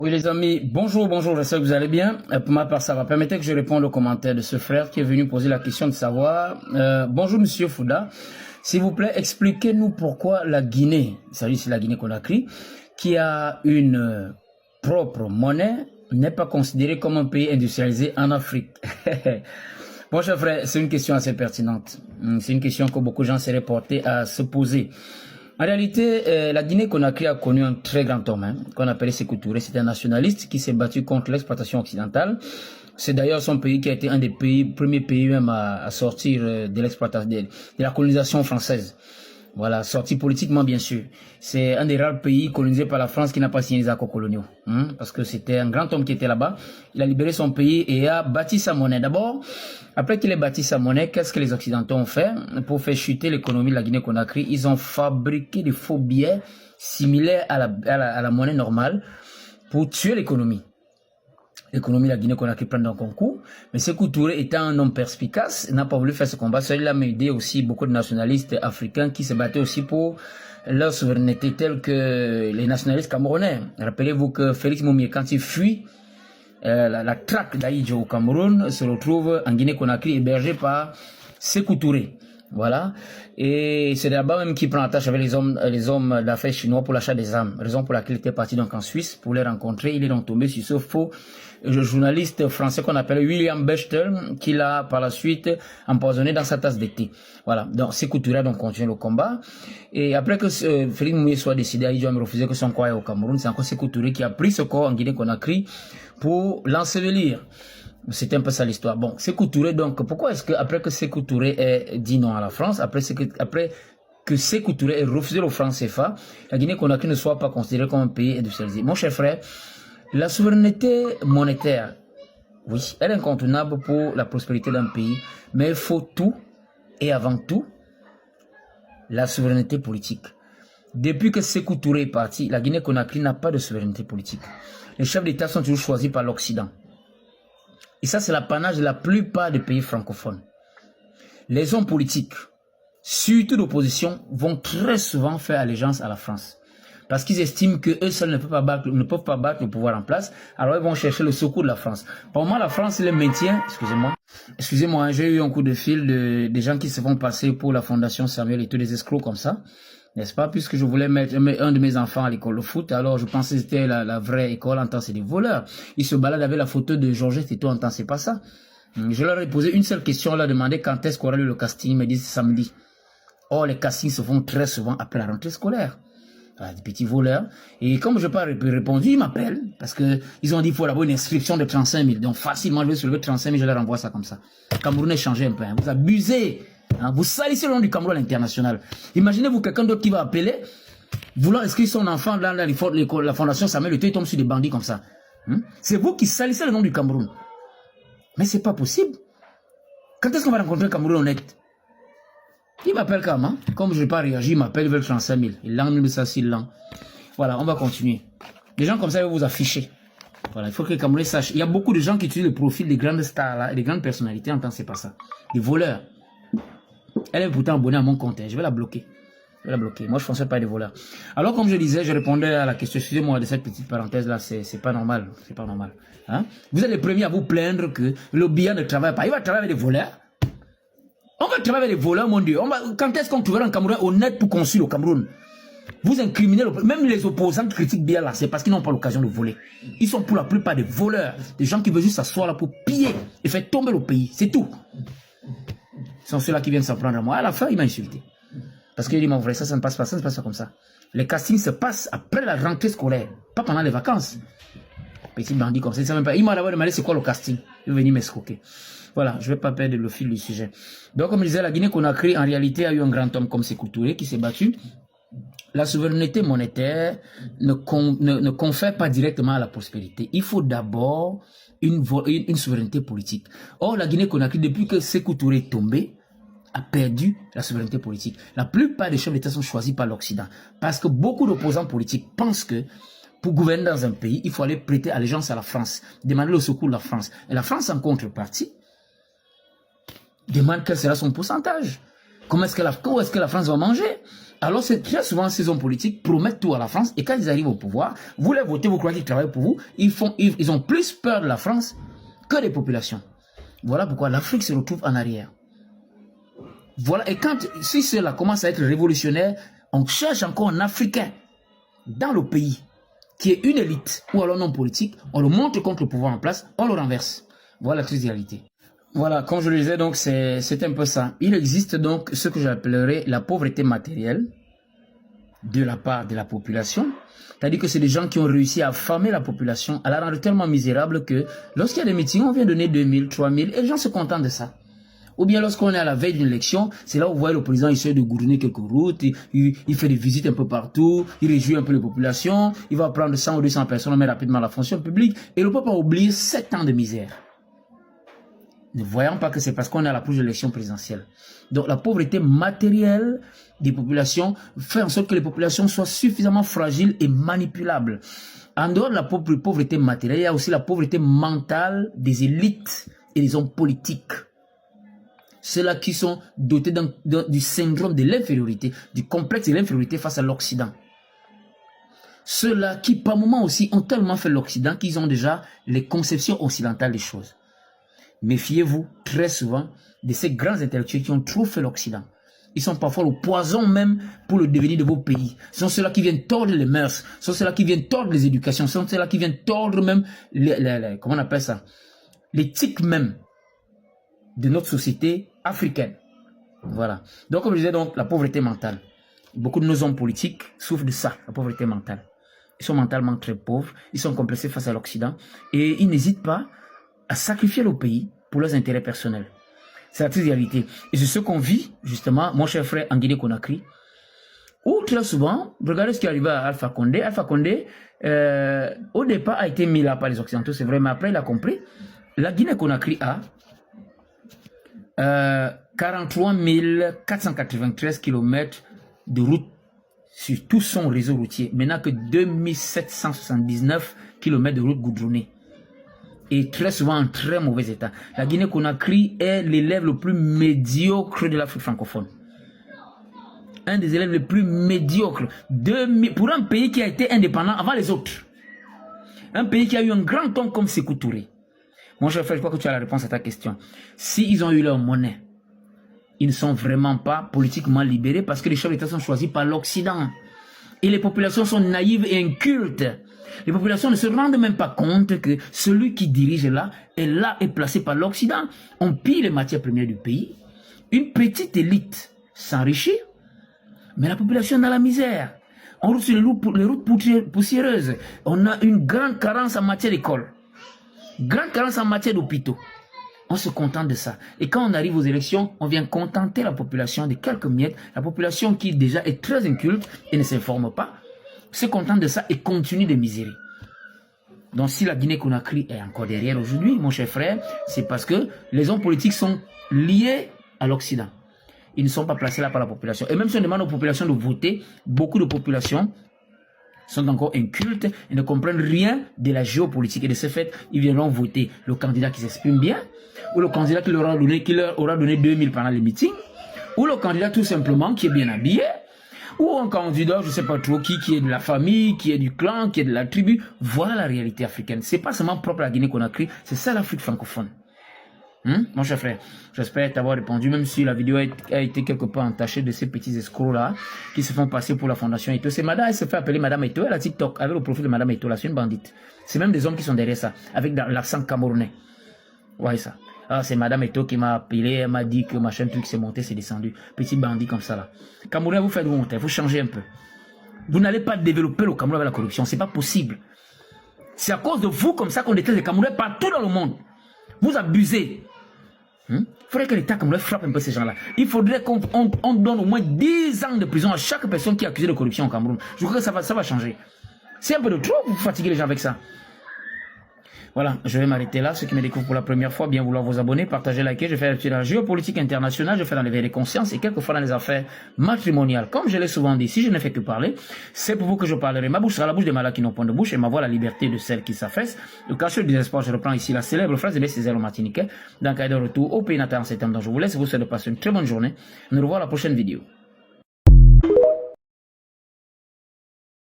Oui les amis, bonjour, j'espère que vous allez bien. Pour ma part, ça va. Permettez que je réponde aux commentaires de ce frère qui est venu poser la question de savoir. Bonjour Monsieur Fouda, s'il vous plaît, expliquez-nous pourquoi la Guinée, c'est la Guinée-Conakry, qui a une propre monnaie, n'est pas considérée comme un pays industrialisé en Afrique. Bon cher frère, c'est une question assez pertinente. C'est une question que beaucoup de gens seraient portés à se poser. En réalité, la Guinée-Conakry a connu un très grand homme, qu'on appelait Sékou Touré. C'était un nationaliste qui s'est battu contre l'exploitation occidentale. C'est d'ailleurs son pays qui a été un des premiers pays même à sortir de l'exploitation, de la colonisation française. Voilà, sorti politiquement bien sûr. C'est un des rares pays colonisés par la France qui n'a pas signé les accords coloniaux. Parce que c'était un grand homme qui était là-bas. Il a libéré son pays et a bâti sa monnaie. D'abord, après qu'il ait bâti sa monnaie, qu'est-ce que les Occidentaux ont fait? Pour faire chuter l'économie de la Guinée-Conakry, ils ont fabriqué des faux billets similaires à la monnaie normale pour tuer l'économie. L'économie de la Guinée-Conakry prend un concours. Mais Sékou Touré étant un homme perspicace, n'a pas voulu faire ce combat. Celui-là a aidé aussi beaucoup de nationalistes africains qui se battaient aussi pour leur souveraineté, tels que les nationalistes camerounais. Rappelez-vous que Félix Moumié, quand il fuit la traque d'Aïdjo au Cameroun, se retrouve en Guinée-Conakry hébergé par Sékou Touré. Voilà. Et c'est là-bas même qu'il prend attache avec les hommes d'affaires chinois pour l'achat des armes. Raison pour laquelle il était parti donc en Suisse pour les rencontrer. Il est donc tombé sur ce faux journaliste français qu'on appelle William Bechtel, qui l'a par la suite empoisonné dans sa tasse de thé. Voilà. Donc Sékou Touré a donc continué le combat. Et après que Félix Moumié soit décidé, il a refusé que son corps aille au Cameroun. C'est encore Sékou Touré qui a pris ce corps en Guinée-Conakry pour l'ensevelir. C'était un peu ça l'histoire. Bon, Sékou Touré, donc, pourquoi est-ce que, après que Sékou Touré ait dit non à la France, après que Sékou Touré ait refusé le franc CFA, la Guinée-Conakry ne soit pas considérée comme un pays industrialisé? Mon cher frère, la souveraineté monétaire, oui, elle est incontournable pour la prospérité d'un pays, mais il faut tout, et avant tout, la souveraineté politique. Depuis que Sékou Touré est parti, la Guinée-Conakry n'a pas de souveraineté politique. Les chefs d'État sont toujours choisis par l'Occident. Et ça, c'est l'apanage de la plupart des pays francophones. Les hommes politiques, surtout d'opposition, vont très souvent faire allégeance à la France. Parce qu'ils estiment qu'eux seuls ne peuvent pas battre le pouvoir en place. Alors ils vont chercher le secours de la France. Pour moi, la France les maintient. Excusez-moi, j'ai eu un coup de fil des gens qui se font passer pour la Fondation Samuel et tous des escrocs comme ça. N'est-ce pas? Puisque je voulais mettre un de mes enfants à l'école de foot, alors je pensais que c'était la vraie école. En temps, c'est des voleurs. Ils se baladent avec la photo de Georges Tito. En temps, c'est pas ça. Je leur ai posé une seule question, leur demandé quand est-ce qu'on aura eu le casting. Ils me disent samedi. Or, les castings se font très souvent après la rentrée scolaire. Voilà, des petits voleurs. Et comme je n'ai pas répondu, ils m'appellent. Parce que ils ont dit qu'il faut avoir une inscription de 35 000. Donc, facilement, je vais soulever 35 000, je leur envoie ça comme ça. Le Cameroun a changé un peu. Vous abusez. Vous salissez le nom du Cameroun à l'international. Imaginez-vous quelqu'un d'autre qui va appeler, voulant inscrire son enfant dans la fondation Samuel Eto'o, il tombe sur des bandits comme ça. C'est vous qui salissez le nom du Cameroun. Mais c'est pas possible. Quand est-ce qu'on va rencontrer un Cameroun honnête? Il m'appelle quand même. Comme je n'ai pas réagi, il m'appelle, il veut 35 000. Il lance ça, s'il lance. Voilà, on va continuer. Des gens comme ça, ils vont vous afficher. Voilà, il faut que les Camerounais sachent. Il y a beaucoup de gens qui utilisent le profil des grandes stars là, et des grandes personnalités. En temps, c'est pas ça. Des voleurs. Elle est pourtant abonnée à mon compte. Je vais la bloquer. Moi, je ne pensais pas des voleurs. Alors, comme je disais, je répondais à la question. Excusez-moi de cette petite parenthèse-là. C'est pas normal. C'est pas normal. Vous êtes les premiers à vous plaindre que le bilan ne travaille pas. Il va travailler avec des voleurs. On va travailler avec des voleurs, mon Dieu. Quand est-ce qu'on trouvera un Cameroun honnête pour construire le Cameroun? Vous incriminez même les opposants qui critiquent bien là, c'est parce qu'ils n'ont pas l'occasion de voler. Ils sont pour la plupart des voleurs. Des gens qui veulent juste s'asseoir là pour piller et faire tomber le pays. C'est tout. Ce sont ceux-là qui viennent s'en prendre à moi. À la fin, il m'a insulté. Parce qu'il dit, mon frère, ça ne passe pas, ça ne se passe pas comme ça. Les castings se passent après la rentrée scolaire, pas pendant les vacances. Petit bandit comme ça, il ne même pas. Il m'a d'abord demandé c'est quoi le casting. Il veut venir m'escroquer. Voilà, je ne vais pas perdre le fil du sujet. Donc, comme je disais, la Guinée-Conakry, en réalité, a eu un grand homme comme Sékou Touré qui s'est battu. La souveraineté monétaire ne confère pas directement à la prospérité. Il faut d'abord une souveraineté politique. Or, la Guinée-Conakry, depuis que Sékou Touré est tombé, a perdu la souveraineté politique. La plupart des chefs d'État sont choisis par l'Occident. Parce que beaucoup d'opposants politiques pensent que pour gouverner dans un pays, il faut aller prêter allégeance à la France, demander le secours de la France. Et la France, en contrepartie, demande quel sera son pourcentage. Où est-ce que la France va manger? Alors, c'est très souvent, ces hommes politiques promettent tout à la France, et quand ils arrivent au pouvoir, vous les votez, vous croyez qu'ils travaillent pour vous, ils ont plus peur de la France que des populations. Voilà pourquoi l'Afrique se retrouve en arrière. Voilà, et si cela commence à être révolutionnaire, on cherche encore un Africain dans le pays qui est une élite, ou alors non politique, on le montre contre le pouvoir en place, on le renverse. Voilà la triste réalité. Voilà, comme je le disais, donc c'est un peu ça. Il existe donc ce que j'appellerais la pauvreté matérielle de la part de la population. C'est-à-dire que c'est des gens qui ont réussi à affamer la population, à la rendre tellement misérable que lorsqu'il y a des meetings, on vient donner 2000, 3000 et les gens se contentent de ça. Ou bien lorsqu'on est à la veille d'une élection, c'est là où vous voyez le président essaie de goudronner quelques routes, il fait des visites un peu partout, il réjouit un peu les populations, il va prendre 100 ou 200 personnes, on met rapidement la fonction publique, et le peuple a oublié 7 ans de misère. Ne voyons pas que c'est parce qu'on est à l'approche de l'élection présidentielle. Donc la pauvreté matérielle des populations fait en sorte que les populations soient suffisamment fragiles et manipulables. En dehors de la pauvreté matérielle, il y a aussi la pauvreté mentale des élites et des hommes politiques. Ceux-là qui sont dotés du syndrome de l'infériorité, du complexe de l'infériorité face à l'Occident. Ceux-là qui, par moments aussi, ont tellement fait l'Occident qu'ils ont déjà les conceptions occidentales des choses. Méfiez-vous très souvent de ces grands intellectuels qui ont trop fait l'Occident. Ils sont parfois le poison même pour le devenir de vos pays. Ce sont ceux-là qui viennent tordre les mœurs. Ce sont ceux-là qui viennent tordre les éducations. Ce sont ceux-là qui viennent tordre même, comment on appelle ça, l'éthique même de notre société africaine. Voilà. Donc, comme je disais, donc, la pauvreté mentale. Beaucoup de nos hommes politiques souffrent de ça, la pauvreté mentale. Ils sont mentalement très pauvres. Ils sont complexés face à l'Occident. Et ils n'hésitent pas à sacrifier le pays pour leurs intérêts personnels. C'est la triste réalité. Et c'est ce qu'on vit, justement, mon cher frère, en Guinée-Conakry, où très souvent, regardez ce qui est arrivé à Alpha Condé. Alpha Condé, au départ, a été mis là par les Occidentaux, c'est vrai, mais après, il a compris. La Guinée-Conakry a 43 493 km de route sur tout son réseau routier. Maintenant que 2779 km de route goudronnée. Et très souvent en très mauvais état. La Guinée-Conakry est l'élève le plus médiocre de l'Afrique francophone. Un des élèves les plus médiocres. Pour un pays qui a été indépendant avant les autres. Un pays qui a eu un grand homme comme Sékou Touré. Mon cher frère, je crois que tu as la réponse à ta question. S'ils ont eu leur monnaie, ils ne sont vraiment pas politiquement libérés parce que les chefs d'État sont choisis par l'Occident. Et les populations sont naïves et incultes. Les populations ne se rendent même pas compte que celui qui dirige là est placé par l'Occident. On pille les matières premières du pays. Une petite élite s'enrichit, mais la population est dans la misère. On roule sur les routes poussiéreuses. On a une grande carence en matière d'école. Grande carence en matière d'hôpitaux. On se contente de ça. Et quand on arrive aux élections, on vient contenter la population de quelques miettes. La population qui déjà est très inculte et ne s'informe pas, se contente de ça et continue de misérer. Donc si la Guinée-Conakry est encore derrière aujourd'hui, mon cher frère, c'est parce que les hommes politiques sont liés à l'Occident. Ils ne sont pas placés là par la population. Et même si on demande aux populations de voter, beaucoup de populations sont encore incultes et ne comprennent rien de la géopolitique. Et de ce fait, ils viendront voter le candidat qui s'exprime bien, ou le candidat qui leur aura donné 2000 pendant les meetings, ou le candidat tout simplement qui est bien habillé, ou un candidat, je ne sais pas trop qui est de la famille, qui est du clan, qui est de la tribu. Voilà la réalité africaine. Ce n'est pas seulement propre à la Guinée-Conakry, c'est ça l'Afrique francophone. Mon cher frère, j'espère t'avoir répondu, même si la vidéo a été quelque peu entachée de ces petits escrocs-là qui se font passer pour la fondation Eto'o. C'est madame, elle se fait appeler Madame Eto'o, elle a TikTok, avec le profil de Madame Eto'o, là, c'est une bandite. C'est même des hommes qui sont derrière ça, avec l'accent camerounais. Ouais, ça. Ah, c'est Madame Eto'o qui m'a appelé, elle m'a dit que machin truc s'est monté, c'est descendu. Petit bandit comme ça, là. Camerounais, vous faites honte, vous changez un peu. Vous n'allez pas développer le Cameroun avec la corruption, c'est pas possible. C'est à cause de vous comme ça qu'on déteste les Camerounais partout dans le monde. Vous abusez. Il faudrait que l'État camerounais frappe un peu ces gens-là. Il faudrait qu'on donne au moins 10 ans de prison à chaque personne qui est accusée de corruption au Cameroun. Je crois que ça va changer. C'est un peu de trop, vous fatiguez les gens avec ça. Voilà, je vais m'arrêter là. Ceux qui me découvrent pour la première fois, bien vouloir vous abonner, partager, liker. Je fais dans la géopolitique internationale, je fais dans l'éveil des consciences et quelquefois dans les affaires matrimoniales. Comme je l'ai souvent dit, si je ne fais que parler, c'est pour vous que je parlerai. Ma bouche sera la bouche des malades qui n'ont point de bouche et ma voix la liberté de celles qui s'affaissent. Le cachot du désespoir, je reprends ici la célèbre phrase de Césaire au Martiniquais. Dans le cas de retour au pays natal en septembre, dont je vous laisse, vous souhaite de passer une très bonne journée. Nous revoilà la prochaine vidéo.